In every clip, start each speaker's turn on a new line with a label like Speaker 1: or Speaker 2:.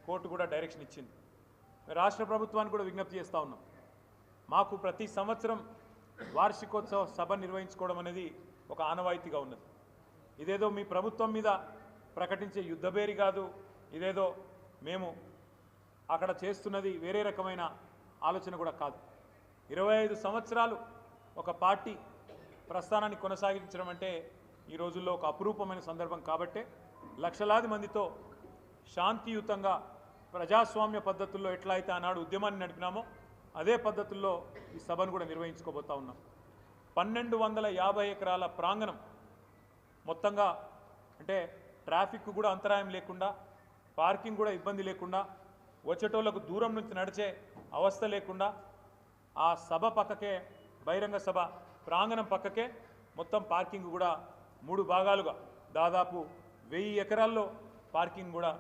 Speaker 1: Court కూడా direction ఇచ్చింది. రాష్ట్ర ప్రభుత్వాన్ని కూడా విజ్ఞప్తి చేస్తూ ఉన్నాం. మాకు ప్రతి సంవత్సరం వార్షికోత్సవ సభ నిర్వహించుకోవడం అనేది ఒక ఆనవాయితీగా ఉన్నది. ఇదేదో మీ ప్రభుత్వం మీద ప్రకటించే యుద్ధబేరి కాదు, ఇదేదో మేము అక్కడ చేస్తున్నది వేరే రకమైన ఆలోచన కూడా కాదు. 25 సంవత్సరాలు ఒక పార్టీ ప్రస్థానాన్ని కొనసాగించడం అంటే ఈ రోజుల్లో ఒక అపురూపమైన సందర్భం. కాబట్టే లక్షలాది మందితో శాంతియుతంగా ప్రజాస్వామ్య పద్ధతుల్లో ఎట్లా అయితే ఆనాడు ఉద్యమాన్ని నడిపినామో అదే పద్ధతుల్లో ఈ సభను కూడా నిర్వహించుకోబోతా ఉన్నాం. 1250 ఎకరాల ప్రాంగణం మొత్తంగా, అంటే ట్రాఫిక్ కూడా అంతరాయం లేకుండా, పార్కింగ్ కూడా ఇబ్బంది లేకుండా, వచ్చేటోళ్లకు దూరం నుంచి నడిచే అవస్థ లేకుండా, ఆ సభ పక్కకే, బహిరంగ సభ ప్రాంగణం పక్కకే మొత్తం పార్కింగ్ కూడా 3 భాగాలుగా దాదాపు 1000 ఎకరాల్లో పార్కింగ్ కూడా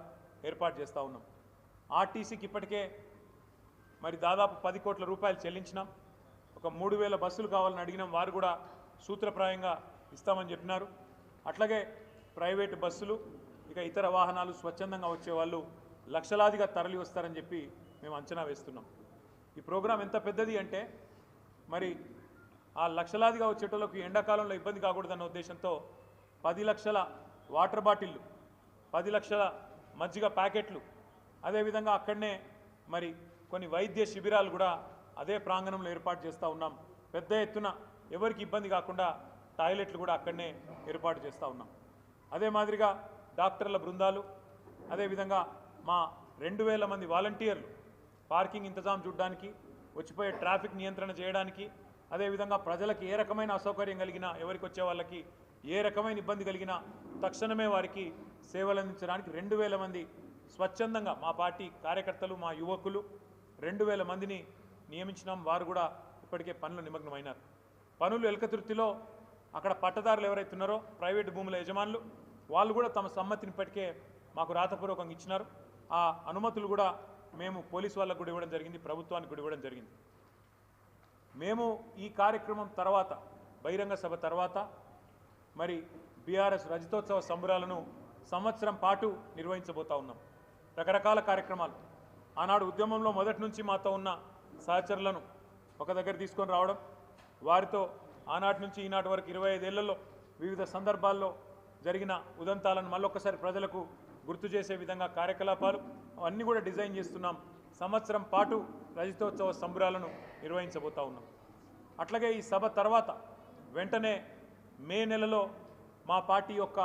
Speaker 1: ఏర్పాటు చేస్తూ ఉన్నాం. ఆర్టీసీకి ఇప్పటికే మరి దాదాపు 10 కోట్ల రూపాయలు చెల్లించినాం. ఒక 3000 బస్సులు కావాలని అడిగినాం, వారు కూడా సూత్రప్రాయంగా ఇస్తామని చెప్పినారు. అట్లాగే ప్రైవేటు బస్సులు, ఇక ఇతర వాహనాలు స్వచ్ఛందంగా వచ్చేవాళ్ళు లక్షలాదిగా తరలి వస్తారని చెప్పి మేము అంచనా వేస్తున్నాం. ఈ ప్రోగ్రాం ఎంత పెద్దది అంటే మరి ఆ లక్షలాదిగా వచ్చేటోళ్ళకు ఎండాకాలంలో ఇబ్బంది కాకూడదన్న ఉద్దేశంతో 10 లక్షల వాటర్ బాటిళ్ళు, 10 లక్షల మజ్జిగ ప్యాకెట్లు, అదేవిధంగా అక్కడనే మరి కొన్ని వైద్య శిబిరాలు కూడా అదే ప్రాంగణంలో ఏర్పాటు చేస్తూ ఉన్నాం. పెద్ద ఎత్తున ఎవరికి ఇబ్బంది కాకుండా టాయిలెట్లు కూడా అక్కడనే ఏర్పాటు చేస్తూ ఉన్నాం. అదే మాదిరిగా డాక్టర్ల బృందాలు, అదేవిధంగా మా 2000 మంది వాలంటీర్లు పార్కింగ్ ఇంతజాం చూడడానికి, వచ్చిపోయే ట్రాఫిక్ నియంత్రణ చేయడానికి, అదేవిధంగా ప్రజలకు ఏ రకమైన అసౌకర్యం కలిగినా, ఎవరికి వచ్చే వాళ్ళకి ఏ రకమైన ఇబ్బంది కలిగినా తక్షణమే వారికి సేవలు అందించడానికి 2000 మంది స్వచ్ఛందంగా మా పార్టీ కార్యకర్తలు, మా యువకులు 2000 మందిని నియమించినాం. వారు కూడా ఇప్పటికే పనులు నిమగ్నమైనారు. పనులు ఎలకతుర్తిలో అక్కడ పట్టదారులు ఎవరైతే ఉన్నారో ప్రైవేటు భూముల యజమానులు, వాళ్ళు కూడా తమ సమ్మతిని ఇప్పటికే మాకు రాతపూర్వకంగా ఇచ్చినారు. ఆ అనుమతులు కూడా మేము పోలీసు వాళ్ళకు కూడా ఇవ్వడం జరిగింది, ప్రభుత్వానికి కూడా ఇవ్వడం జరిగింది. మేము ఈ కార్యక్రమం తర్వాత, బహిరంగ సభ తర్వాత మరి బీఆర్ఎస్ రజతోత్సవ సంబరాలను సంవత్సరం పాటు నిర్వహించబోతా ఉన్నాం. రకరకాల కార్యక్రమాలు, ఆనాడు ఉద్యమంలో మొదటి నుంచి మాతో ఉన్న సహచరులను ఒక దగ్గర తీసుకొని రావడం, వారితో ఆనాటి నుంచి ఈనాటి వరకు 25 ఏళ్లలో వివిధ సందర్భాల్లో జరిగిన ఉదంతాలను మళ్ళొక్కసారి ప్రజలకు గుర్తు చేసే విధంగా కార్యకలాపాలు అన్నీ కూడా డిజైన్ చేస్తున్నాం. సంవత్సరం పాటు రజతోత్సవ సంబరాలను నిర్వహించబోతా ఉన్నాం. అట్లాగే ఈ సభ తర్వాత వెంటనే మే నెలలో మా పార్టీ యొక్క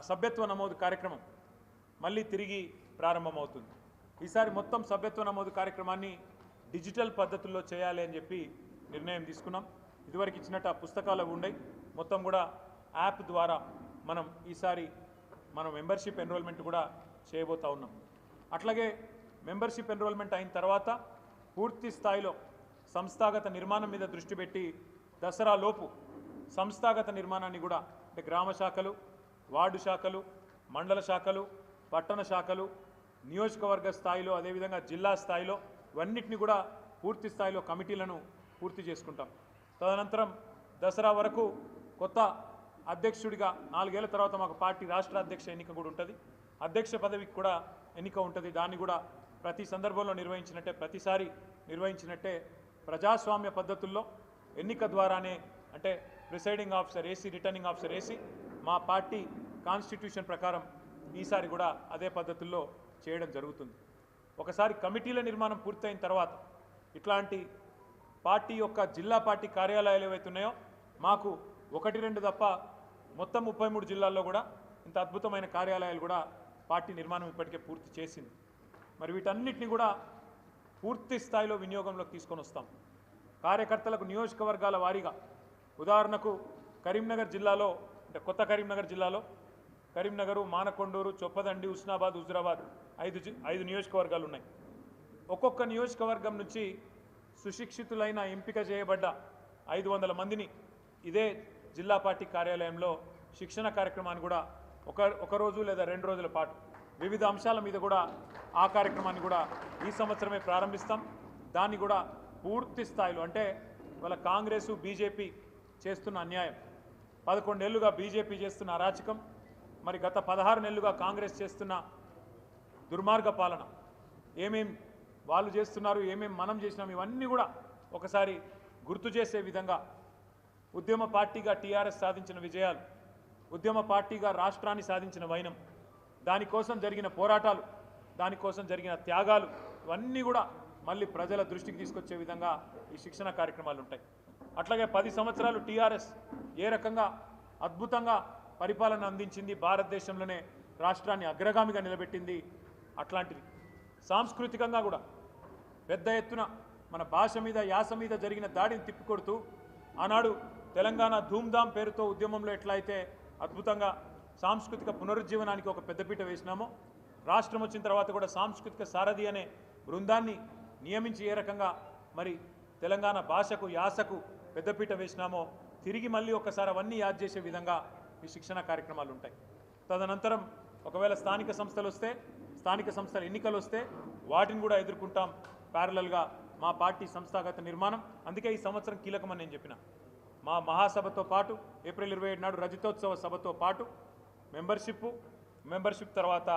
Speaker 1: సభ్యత్వ నమోదు కార్యక్రమం మళ్ళీ తిరిగి ప్రారంభమవుతుంది. ఈసారి మొత్తం సభ్యత్వ నమోదు కార్యక్రమాన్ని డిజిటల్ పద్ధతుల్లో చేయాలి అని చెప్పి నిర్ణయం తీసుకున్నాం. ఇదివరకు ఇచ్చినట్టు ఆ పుస్తకాలు ఉండయి, మొత్తం కూడా యాప్ ద్వారా ఈసారి మనం మెంబర్షిప్ ఎన్రోల్మెంట్ కూడా చేయబోతా ఉన్నాం. అట్లాగే మెంబర్షిప్ ఎన్రోల్మెంట్ అయిన తర్వాత పూర్తి స్థాయిలో సంస్థాగత నిర్మాణం మీద దృష్టి పెట్టి దసరా లోపు సంస్థాగత నిర్మాణాన్ని కూడా, అంటే గ్రామ శాఖలు, వార్డు శాఖలు, మండల శాఖలు, పట్టణ శాఖలు, నియోజకవర్గ స్థాయిలో, అదేవిధంగా జిల్లా స్థాయిలో ఇవన్నిటిని కూడా పూర్తి స్థాయిలో కమిటీలను పూర్తి చేసుకుంటాం. తదనంతరం దసరా వరకు కొత్త అధ్యక్షుడిగా 4 ఏళ్ల తర్వాత మాకు పార్టీ రాష్ట్ర అధ్యక్ష ఎన్నిక కూడా ఉంటుంది, అధ్యక్ష పదవికి కూడా ఎన్నిక ఉంటుంది. దాన్ని కూడా ప్రతి సందర్భంలో నిర్వహించినట్టే, ప్రతిసారి నిర్వహించినట్టే ప్రజాస్వామ్య పద్ధతుల్లో ఎన్నిక ద్వారానే, అంటే presiding officer AC, returning officer AC, మా పార్టీ కాన్స్టిట్యూషన్ ప్రకారం ఈసారి కూడా అదే పద్ధతుల్లో చేయడం జరుగుతుంది. ఒకసారి కమిటీల నిర్మాణం పూర్తయిన తర్వాత ఇట్లాంటి పార్టీ యొక్క జిల్లా పార్టీ కార్యాలయాలు ఏవైతే ఉన్నాయో మాకు 1-2 తప్ప మొత్తం 33 జిల్లాల్లో కూడా ఇంత అద్భుతమైన కార్యాలయాలు కూడా పార్టీ నిర్మాణం ఇప్పటికే పూర్తి చేసింది. మరి వీటన్నిటిని కూడా పూర్తి స్థాయిలో వినియోగంలోకి తీసుకొని వస్తాం. కార్యకర్తలకు నియోజకవర్గాల వారీగా, ఉదాహరణకు కరీంనగర్ జిల్లాలో, అంటే కొత్త కరీంనగర్ జిల్లాలో కరీంనగరు, మానకొండూరు, చొప్పదండి, హుస్నాబాద్, హుజురాబాద్ 5 నియోజకవర్గాలు ఉన్నాయి. ఒక్కొక్క నియోజకవర్గం నుంచి సుశిక్షితులైన ఎంపిక చేయబడ్డ 500 మందిని ఇదే జిల్లా పార్టీ కార్యాలయంలో శిక్షణ కార్యక్రమాన్ని కూడా ఒక రోజు లేదా 2 రోజుల పాటు వివిధ అంశాల మీద కూడా ఆ కార్యక్రమాన్ని కూడా ఈ సంవత్సరమే ప్రారంభిస్తాం. దాన్ని కూడా పూర్తి స్థాయిలో, అంటే వాళ్ళ కాంగ్రెసు బీజేపీ చేస్తున్న అన్యాయం, 11 ఏళ్లుగా బీజేపీ చేస్తున్న అరాచకం, మరి గత 16 నెలలుగా కాంగ్రెస్ చేస్తున్న దుర్మార్గ పాలన ఏమేం వాళ్ళు చేస్తున్నారు, ఏమేం మనం చేసినాం, ఇవన్నీ కూడా ఒకసారి గుర్తు చేసే విధంగా ఉద్యమ పార్టీగా టీఆర్ఎస్ సాధించిన విజయాలు, ఉద్యమ పార్టీగా రాష్ట్రాన్ని సాధించిన వైనం, దానికోసం జరిగిన పోరాటాలు, దానికోసం జరిగిన త్యాగాలు, ఇవన్నీ కూడా మళ్ళీ ప్రజల దృష్టికి తీసుకొచ్చే విధంగా ఈ శిక్షణ కార్యక్రమాలు ఉంటాయి. అట్లాగే 10 సంవత్సరాలు టీఆర్ఎస్ ఏ రకంగా అద్భుతంగా పరిపాలన అందించింది, భారతదేశంలోనే రాష్ట్రాన్ని అగ్రగామిగా నిలబెట్టింది, అట్లాంటిది సాంస్కృతికంగా కూడా పెద్ద ఎత్తున మన భాష మీద యాస మీద జరిగిన దాడిని తిప్పికొడుతూ ఆనాడు తెలంగాణ ధూమ్ధాం పేరుతో ఉద్యమంలో ఎట్లా అయితే అద్భుతంగా సాంస్కృతిక పునరుజ్జీవనానికి ఒక పెద్దపీట వేసినామో, రాష్ట్రం వచ్చిన తర్వాత కూడా సాంస్కృతిక సారథి అనే బృందాన్ని నియమించి ఏ రకంగా మరి తెలంగాణ భాషకు యాసకు పెద్దపీట వేసినామో తిరిగి మళ్ళీ ఒకసారి అవన్నీ యాద్ చేసే విధంగా ఈ శిక్షణ కార్యక్రమాలు ఉంటాయి. తదనంతరం ఒకవేళ స్థానిక సంస్థలు వస్తే, స్థానిక సంస్థల ఎన్నికలు వస్తే వాటిని కూడా ఎదుర్కొంటాం ప్యారలల్గా మా పార్టీ సంస్థాగత నిర్మాణం. అందుకే ఈ సంవత్సరం కీలకమని నేను చెప్పిన. మా మహాసభతో పాటు ఏప్రిల్ 27 నాడు రజతోత్సవ సభతో పాటు మెంబర్షిప్ తర్వాత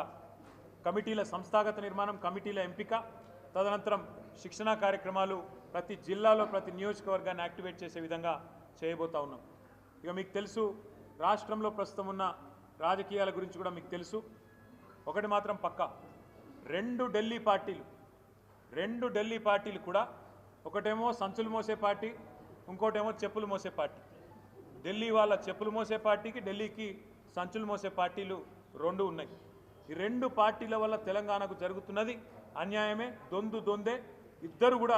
Speaker 1: కమిటీల సంస్థాగత నిర్మాణం, కమిటీల ఎంపిక, తదనంతరం శిక్షణా కార్యక్రమాలు ప్రతి జిల్లాలో ప్రతి నియోజకవర్గాన్ని యాక్టివేట్ చేసే విధంగా చేయబోతా ఉన్నాం. ఇక మీకు తెలుసు, రాష్ట్రంలో ప్రస్తుతం ఉన్న రాజకీయాల గురించి కూడా మీకు తెలుసు. ఒకటి మాత్రం పక్కా, రెండు ఢిల్లీ పార్టీలు కూడా, ఒకటేమో సంచులు మోసే పార్టీ, ఇంకోటేమో చెప్పులు మోసే పార్టీ. ఢిల్లీ వాళ్ళ చెప్పులు మోసే పార్టీకి, ఢిల్లీకి సంచులు మోసే పార్టీలు రెండు ఉన్నాయి. ఈ రెండు పార్టీల వల్ల తెలంగాణకు జరుగుతున్నది అన్యాయమే, దొందే. ఇద్దరు కూడా